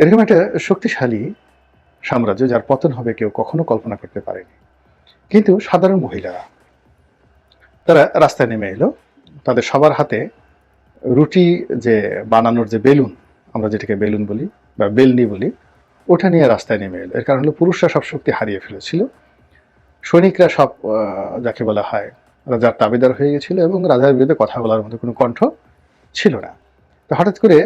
এরকম একটা শক্তিশালী সাম্রাজ্য যার পতন হবে কেউ কখনো কল্পনা করতে পারেনি। কিন্তু সাধারণ মহিলারা তারা রাস্তায় নেমে এলো। তাদের সবার হাতে রুটি যে বানানোর যে বেলুন, আমরা যেটাকে বেলুন বলি বা বেলনি বলি, ওটা নিয়ে রাস্তায় নেমে এলো। এর কারণ হলো পুরুষরা সব শক্তি হারিয়ে ফেলেছিল, সৈনিকরা সব যাকে বলা হয় রাজার তাবেদার হয়ে গেছিল এবং রাজার বিরুদ্ধে কথা বলার মতো কোনো কণ্ঠ ছিল না। তো হঠাৎ করে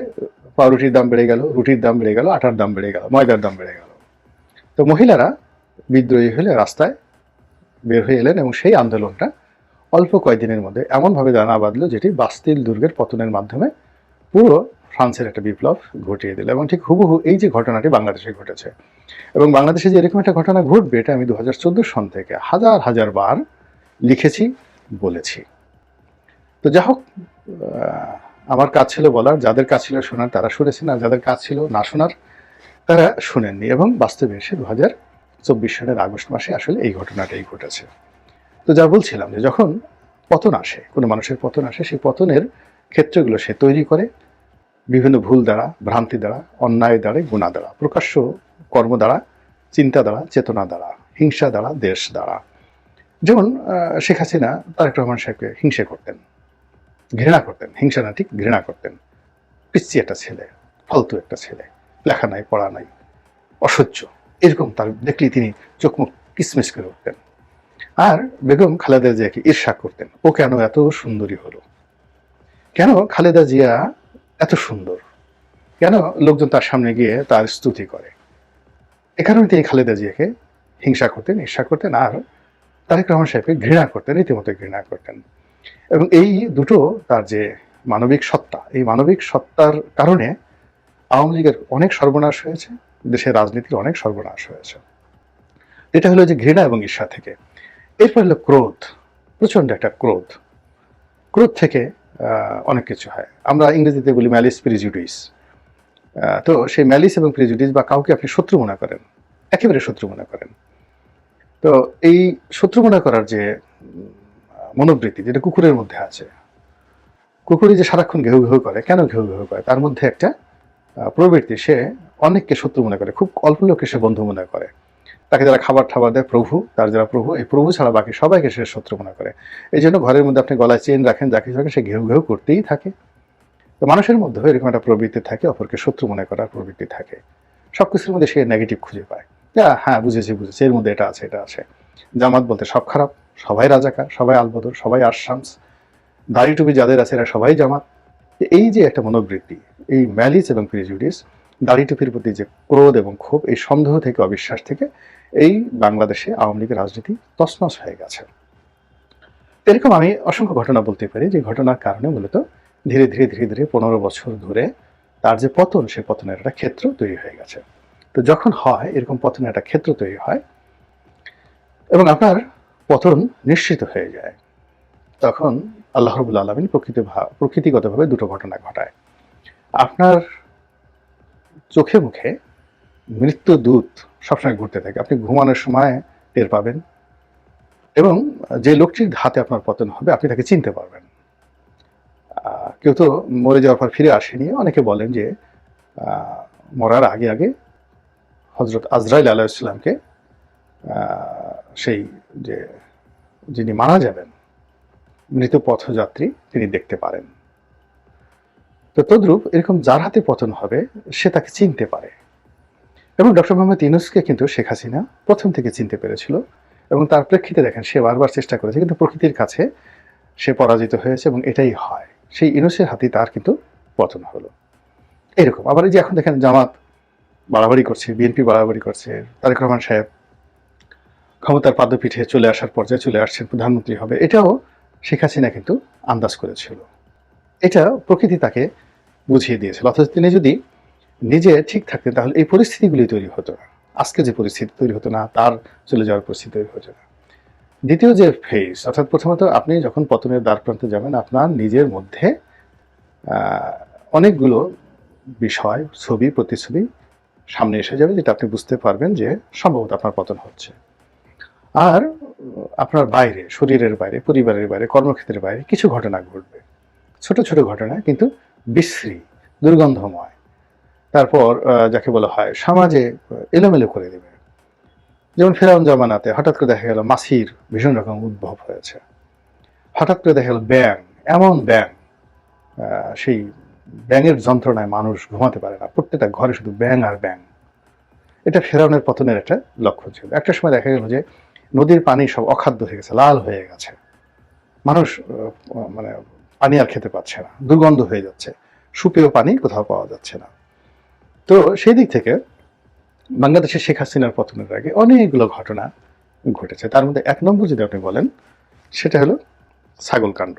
পাউরুটির দাম বেড়ে গেল, রুটির দাম বেড়ে গেল, আটার দাম বেড়ে গেল, ময়দার দাম বেড়ে গেল। তো মহিলারা বিদ্রোহী হলে রাস্তায় বের হয়ে এলেন এবং সেই আন্দোলনটা অল্প কয়েকদিনের মধ্যে এমনভাবে দানা বাঁধলো যেটি বাস্তিল দুর্গের পতনের মাধ্যমে পুরো ফ্রান্সের একটা বিপ্লব ঘটিয়ে দিল। এবং ঠিক হুবহু এই যে ঘটনাটি বাংলাদেশে ঘটেছে, এবং বাংলাদেশে যে এরকম একটা ঘটনা ঘটবে এটা আমি 2014 সন থেকে হাজার হাজার বার লিখেছি, বলেছি। তো যা হোক, আমার কাজ ছিল বলার, যাদের কাজ ছিল শোনার তারা শুনেছেন, আর যাদের কাজ ছিল না শোনার তারা শুনেননি। এবং বাস্তবে এসে 2024 সালের আগস্ট মাসে আসলে এই ঘটনাটাই ঘটেছে। তো যা বলছিলাম যে যখন পতন আসে, কোনো মানুষের পতন আসে, সেই পতনের ক্ষেত্রগুলো সে তৈরি করে বিভিন্ন ভুল দ্বারা, ভ্রান্তি দ্বারা, অন্যায় দ্বারা, গুণা দ্বারা, প্রকাশ্য কর্ম দ্বারা, চিন্তা দ্বারা, চেতনা দ্বারা, হিংসা দ্বারা, দেশ দ্বারা। যেমন শেখ হাসিনা তারেক রহমান সাহেবকে হিংসে করতেন, ঘৃণা করতেন, হিংসা না ঠিক ঘৃণা করতেন। পিচ্ছি একটা ছেলে, ফালতু একটা ছেলে, লেখা নাই, পড়া নাই, অসহ্য, এরকম তার দেখলেই তিনি চোখ মুখ কিসমিস করে উঠতেন। আর বেগম খালেদা জিয়াকে ঈর্ষা করতেন, ও কেন এত সুন্দরী হলো, কেন খালেদা জিয়া এত সুন্দর, কেন লোকজন তার সামনে গিয়ে তার স্তুতি করে। এ কারণে তিনি খালেদা জিয়াকে হিংসা করতেন, ঈর্ষা করতেন, আর তারেক রহমান সাহেবকে ঘৃণা করতেন, রীতিমতো ঘৃণা করতেন। এবং এই দুটো তার যে মানবিক সত্তা, এই মানবিক সত্তার কারণে আওয়ামী লীগের অনেক সর্বনাশ হয়েছে, দেশের রাজনীতির অনেক সর্বনাশ হয়েছে। এটা হলো যে ঘৃণা এবং ঈর্ষা থেকে। এরপর হলো ক্রোধ, প্রচন্ড একটা ক্রোধ। ক্রোধ থেকে অনেক কিছু হয়, আমরা ইংরেজিতে বলি ম্যালিস প্রিজুডিস। তো সেই ম্যালিস এবং প্রিজুডিস বা কাউকে আপনি শত্রু মনে করেন, একেবারে শত্রু মনে করেন, তো এই শত্রু মনে করার যে মনোবৃত্তি যেটা কুকুরের মধ্যে আছে, কুকুরই যে সারাক্ষণ ঘেউ ঘেউ করে, কেন ঘেউ ঘেউ করে, তার মধ্যে একটা প্রবৃত্তি, সে অনেককে শত্রু মনে করে, খুব অল্প লোককে সে বন্ধু মনে করে। তাকে যারা খাবার ঠাবার দেয় প্রভু, তার যারা প্রভু, এই প্রভু ছাড়া বাকি সবাইকে সে শত্রু মনে করে। এই জন্য ঘরের মধ্যে আপনি গলায় চেন রাখেন, যা কিছু রাখেন, সে ঘেউ ঘেউ করতেই থাকে। তো মানুষের মধ্যে এরকম একটা প্রবৃত্তি থাকে, অপরকে শত্রু মনে করার প্রবৃত্তি থাকে। সবকিছুর মধ্যে সে নেগেটিভ খুঁজে পায়। হ্যাঁ, বুঝেছি, এর মধ্যে এটা আছে, এটা আছে। জামাত বলতে সব খারাপ, সবাই রাজাকার, সবাই আলবদর, সবাই আশামস, দাড়ি টুপি যাদের আছে এরা সবাই জামাত। এই যে একটা মনোবৃত্তি, এই ম্যালিস এবং প্রিজুডিস, দাড়ি টুপির প্রতি যে ক্রোধ এবং ক্ষোভ, এই সন্দেহ থেকে, অবিশ্বাস থেকে এই বাংলাদেশে আওয়ামী লীগের রাজনীতি তছনছ হয়ে গেছে। এরকম আমি অসংখ্য ঘটনা বলতে পারি, যে ঘটনার কারণে মূলত ধীরে ধীরে ধীরে ধীরে 15 বছর ধরে তার যে পতন, সে পতনের একটা ক্ষেত্র তৈরি হয়ে গেছে। তো যখন হয় এরকম পতনের একটা ক্ষেত্র তৈরি হয় এবং আপনার পতন নিশ্চিত হয়ে যায়, তখন আল্লাহ রাব্বুল আলামিন প্রকৃতিগতভাবে দুটো ঘটনা ঘটায়। আপনার চোখে মুখে মৃত্যু দূত সবসময় ঘুরতে থাকে, আপনি ঘুমানোর সময় টের পাবেন, এবং যে লোকটির হাতে আপনার পতন হবে আপনি তাকে চিনতে পারবেন। কেউ তো মরে যাওয়ার পর ফিরে আসেনি। অনেকে বলেন যে মরার আগে আগে হজরত আজরাইল আলাইহিস সালামকে সেই যে যিনি মারা যাবেন, মৃত পথযাত্রী, তিনি দেখতে পারেন। তো তদ্রূপ এরকম যার হাতে পতন হবে সে তাকে চিনতে পারে। এবং ডক্টর মোহাম্মদ ইউনূসকে কিন্তু শেখ হাসিনা প্রথম থেকে চিনতে পেরেছিল, এবং তার প্রেক্ষিতে দেখেন সে বারবার চেষ্টা করেছে, কিন্তু প্রকৃতির কাছে সে পরাজিত হয়েছে, এবং এটাই হয়, সেই ইউনূসের হাতেই তার কিন্তু পতন হলো। এরকম আবার এই যে এখন দেখেন জামাত বাড়াবাড়ি করছে, বিএনপি বাড়াবাড়ি করছে, তারেক রহমান সাহেব ক্ষমতার পাদপীঠে চলে আসার পর্যায়ে চলে আসছেন, প্রধানমন্ত্রী হবে, এটাও শেখ হাসিনা কিন্তু আন্দাজ করেছিল। এটা প্রকৃতি তাকে বুঝিয়ে দিয়েছিল। অথচ তিনি যদি নিজে ঠিক থাকতেন তাহলে এই পরিস্থিতিগুলি তৈরি হতো না, আজকে যে পরিস্থিতি তৈরি হতো না, তার চলে যাওয়ার পরিস্থিতি তৈরি হতো না। দ্বিতীয় যে ফেজ, অর্থাৎ প্রথমত আপনি যখন পতনের দ্বার প্রান্তে যাবেন, আপনার নিজের মধ্যে অনেকগুলো বিষয়, ছবি, প্রতিছবি সামনে এসে যাবে, যেটা আপনি বুঝতে পারবেন যে সম্ভবত আপনার পতন হচ্ছে। আর আপনার বাইরে, শরীরের বাইরে, পরিবারের বাইরে, কর্মক্ষেত্রের বাইরে কিছু ঘটনা ঘটবে, ছোট ছোট ঘটনা, কিন্তু বিশ্রী, দুর্গন্ধময়। তারপর যাকে বলা হয় সমাজে এলোমেলো করে দেবে। যেমন ফেরাউন জামানাতে হঠাৎ করে দেখা গেল মাছির ভীষণ রকম উদ্ভব হয়েছে, হঠাৎ করে দেখা গেল ব্যাঙ, এমন ব্যাঙ, সেই ব্যাঙের যন্ত্রণায় মানুষ ঘুমাতে পারে না, প্রত্যেকটা ঘরে শুধু ব্যাঙ আর ব্যাঙ। এটা ফেরাউনের পতনের একটা লক্ষণ ছিল। একটা সময় দেখা গেল যে নদীর পানি সব অখাদ্য হয়ে গেছে, লাল হয়ে গেছে, মানুষ মানে পানি আর খেতে পাচ্ছে না, দুর্গন্ধ হয়ে যাচ্ছে, সুপেয় পানি কোথাও পাওয়া যাচ্ছে না। তো সেই দিক থেকে বাংলাদেশের শেখ হাসিনার পতনের আগে অনেকগুলো ঘটনা ঘটেছে। তার মধ্যে 1 নম্বর যদি আপনি বলেন, সেটা হলো ছাগল কাণ্ড।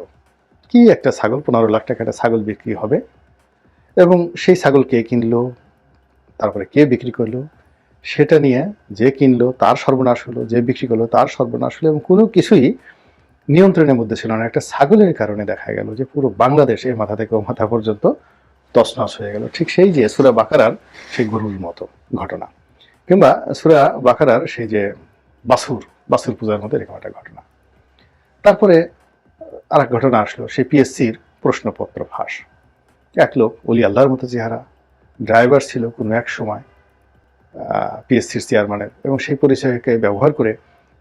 কি একটা ছাগল, 15 লাখ টাকা একটা ছাগল বিক্রি হবে, এবং সেই ছাগল কে কিনলো, তারপরে কে বিক্রি করলো, সেটা নিয়ে যে কিনলো তার সর্বনাশ হলো, যে বিক্রি করলো তার সর্বনাশ হলো, এবং কোনো কিছুই নিয়ন্ত্রণের মধ্যে ছিল না। একটা ছাগলের কারণে দেখা গেল যে পুরো বাংলাদেশ এই মাথা থেকে ও মাথা পর্যন্ত তছনছ হয়ে গেল। ঠিক সেই যে সূরা বাকারার সেই গরুর মতো ঘটনা, কিংবা সূরা বাকারার সেই যে বাছুর পূজার মতো এরকম একটা ঘটনা। তারপরে আরেক ঘটনা আসলো, সেই পিএসসির প্রশ্নপত্র ফাঁস। এক লোক ওলি আল্লাহর মতো চেহারা, ড্রাইভার ছিল কোনো এক সময় পিএসসির চেয়ারম্যানের, এবং সেই পরিচয়কে ব্যবহার করে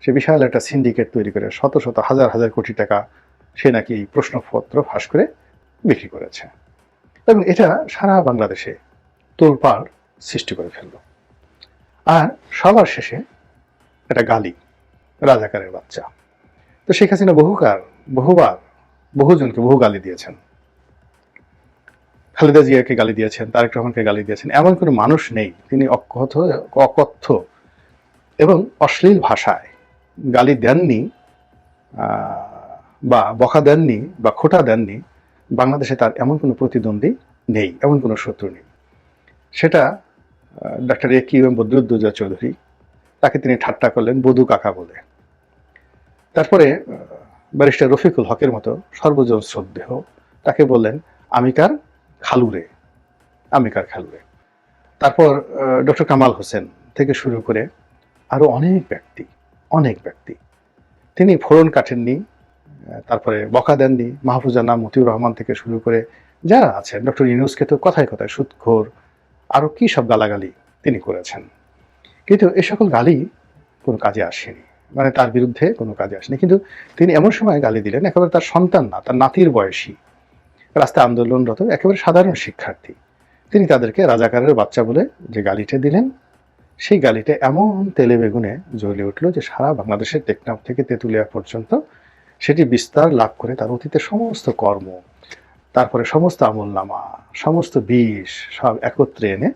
সে বিশাল একটা সিন্ডিকেট তৈরি করে শত শত হাজার হাজার কোটি টাকা সে নাকি এই প্রশ্নপত্র ফাঁস করে বিক্রি করেছে, এবং এটা সারা বাংলাদেশে তোলপাড় সৃষ্টি করে ফেললো। আর সবার শেষে একটা গালি, রাজাকারের বাচ্চা। তো শেখ হাসিনা বহুবার বহুজনকে বহু গালি দিয়েছেন, খালেদা জিয়াকে গালি দিয়েছেন, তারেক রহমানকে গালি দিয়েছেন। এমন কোনো মানুষ নেই তিনি অকথ্য এবং অশ্লীল ভাষায় গালি দেননি, বা বকা দেননি, বা খোঁটা দেননি। বাংলাদেশে তার এমন কোনো প্রতিদ্বন্দ্বী নেই, এমন কোনো শত্রু নেই। সেটা ডাক্তার এ.কিউ.এম বদরুদ্দোজা চৌধুরী, তাকে তিনি ঠাট্টা করলেন বধু কাকা বলে। তারপরে ব্যারিস্টার রফিকুল হকের মতো সর্বজন শ্রদ্ধেয়, তাকে বললেন আমিকার খালুরে। তারপর ডক্টর কামাল হোসেন থেকে শুরু করে আরো অনেক ব্যক্তি তিনি ফোড়ন কাটেননি, তারপরে বকা দেননি। মাহফুজা নাম, মতিউর রহমান থেকে শুরু করে যারা আছেন, ডক্টর ইউনূসকে তো কথায় কথায় সুদখোর, আরো কি সব গালাগালি তিনি করেছেন। কিন্তু এ সকল গালি কোনো কাজে আসেনি, মানে তার বিরুদ্ধে কোনো কাজে আসেনি। কিন্তু তিনি এমন সময় গালি দিলেন, একেবারে তার সন্তান না, তার নাতির বয়সী রাস্তায় আন্দোলনরত একেবারে সাধারণ শিক্ষার্থী, তিনি তাদেরকে রাজাকারের বাচ্চা বলে যে গালিটা দিলেন, সেই গালিটা এমন তেলে বেগুনে জ্বলে উঠলো যে সারা বাংলাদেশের টেকনাফ থেকে তেঁতুলিয়া পর্যন্ত সেটি বিস্তার লাভ করে। তার অতীতের সমস্ত কর্ম, তারপরে সমস্ত আমলনামা, সমস্ত বিষ সব একত্রে এনে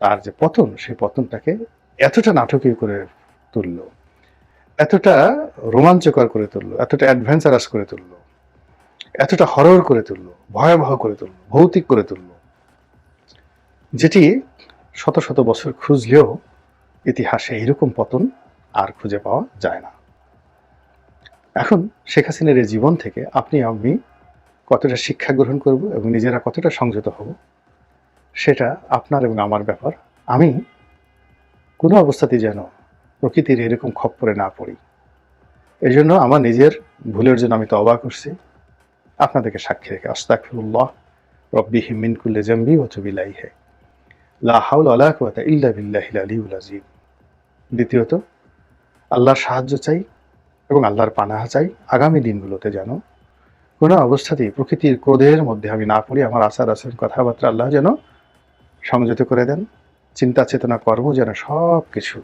তার যে পতন, সেই পতনটাকে এতটা নাটকীয় করে তুলল, এতটা রোমাঞ্চকর করে তুলল, এতটা অ্যাডভেঞ্চারাস করে তুলল, এতটা হরর করে তুলল, ভয়াবহ করে তুলল, ভৌতিক করে তুলল, যেটি শত শত বছর খুঁজলেও ইতিহাসে এরকম পতন আর খুঁজে পাওয়া যায় না। এখন শেখ হাসিনার এই জীবন থেকে আপনি আমি কতটা শিক্ষা গ্রহণ করব এবং নিজেরা কতটা সংযত হব, সেটা আপনার এবং আমার ব্যাপার। আমি কোনো অবস্থাতেই যেন প্রকৃতির এরকম খপ্পরে না পড়ি, এই জন্য আমার নিজের ভুলের জন্য আমি তওবা করছি, আপনাদেরকে সাক্ষী রেখে আস্তাগফিরুল্লাহ রব্বিহি মিন কুল্লি যামবি ওয়া তুবু ইলাইহি লা হাওলা ওয়ালা কুওয়াতা ইল্লা বিল্লাহিল আলিয়্যিল আযীম। দ্বিতীয়ত, আল্লাহর সাহায্য চাই এবং আল্লাহর পানাহা চাই আগামী দিনগুলোতে যেন কোনো অবস্থাতেই প্রকৃতির ক্রোধের মধ্যে আমি না পড়ি। আমার আচার আচরণ, কথাবার্তা আল্লাহ যেন সংযত করে দেন, চিন্তা চেতনা কর্ম যেন সব কিছু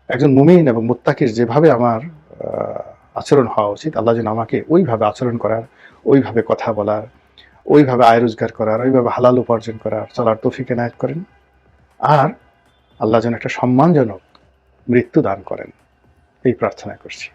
একজন মুমিন এবং মুত্তাকির যেভাবে আমার আচরণ হওয়া উচিত, আল্লাহ যেন আমাকে ওইভাবে আচরণ করার, ওইভাবে কথা বলার, ওইভাবে আয় রোজগার করার, ওইভাবে হালাল উপার্জন করার, চলার তৌফিক এনায়েত করেন। আর আল্লাহ যেন একটা সম্মানজনক মৃত্যু দান করেন, এই প্রার্থনা করছি।